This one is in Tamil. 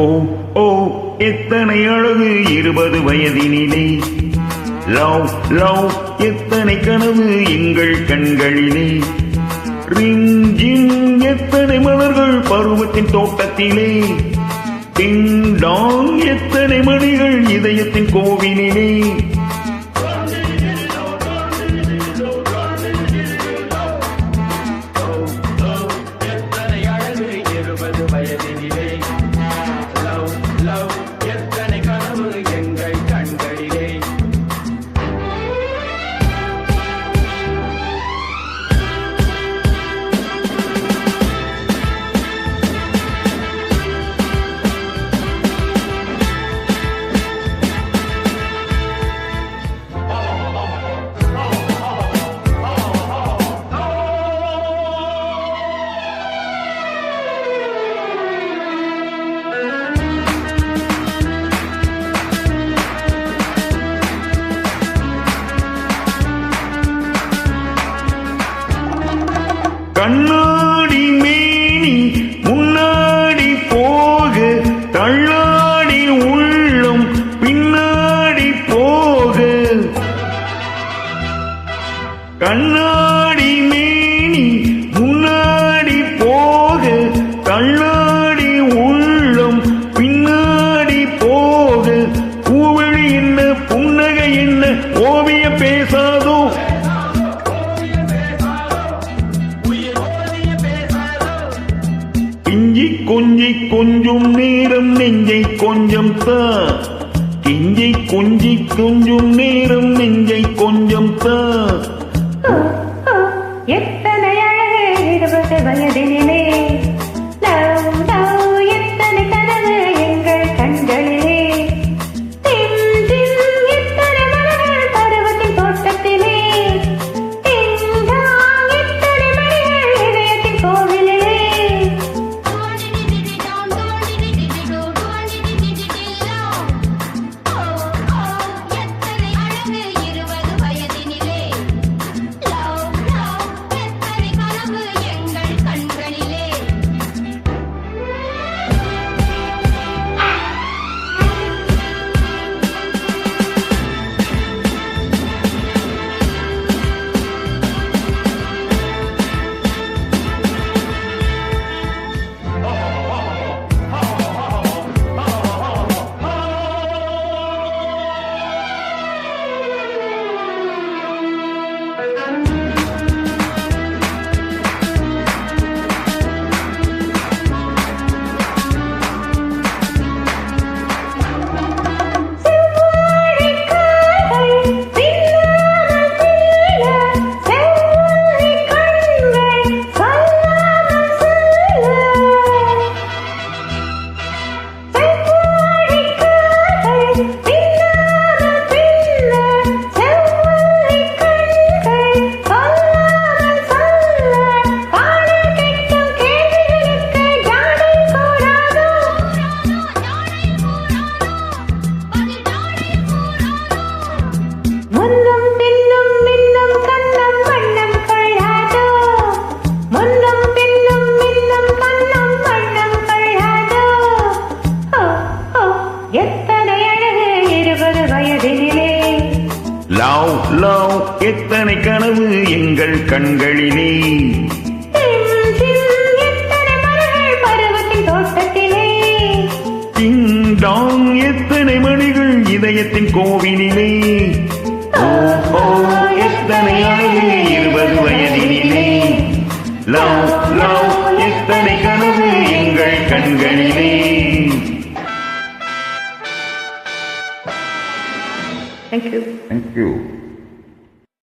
ஓ ஓ எத்தனை அழகு 20 வயதினிலே. லவ் லவ் எத்தனை கனவு எங்கள் கண்களிலே. ரிங் ஜிங் எத்தனை மலர்கள் பருவத்தின் தோட்டத்திலே. டிங் டாங் எத்தனை மணிகள் இதயத்தின் கோவிலிலே. கண்ணாடி மேனி முன்னாடி போக தள்ளாடி உள்ளம் பின்னாடி போக. கண்ணாடி மேனி முன்னாடி போக தள்ளாடி உள்ளம் பின்னாடி போக. பூவழி என்ன புன்னகை என்ன ஓவிய பேசாதோ. கிஞ்சி கொஞ்சி கொஞ்சம் நேரம் நெஞ்சை கொஞ்சம் தா. கிஞ்சி கொஞ்சி கொஞ்சம் நேரம் நெஞ்சை கொஞ்சம் தா. எத்தனை அழகு 20 வயதினிலே. லவ் லவ் எத்தனை கனவு எங்கள் கண்களிலே. டிம் டிம் எத்தனை மலர்கள் பருவத்தின் தோட்டத்திலே. டிங் டாங் எத்தனை மணிகள் இதயத்தின் கோவிலிலே. லவ் லவ் எத்தனை கனவு எங்கள் கண்களிலே. பருவத்தின் தோட்டத்திலே. டிங் டாங் எத்தனை மணிகள் இதயத்தின் கோவிலிலே. ஓ எத்தனை அழகு 20 வயதினிலே. லவ் லவ் எத்தனை கனவு எங்கள் கண்களிலே. Thank you. Thank you.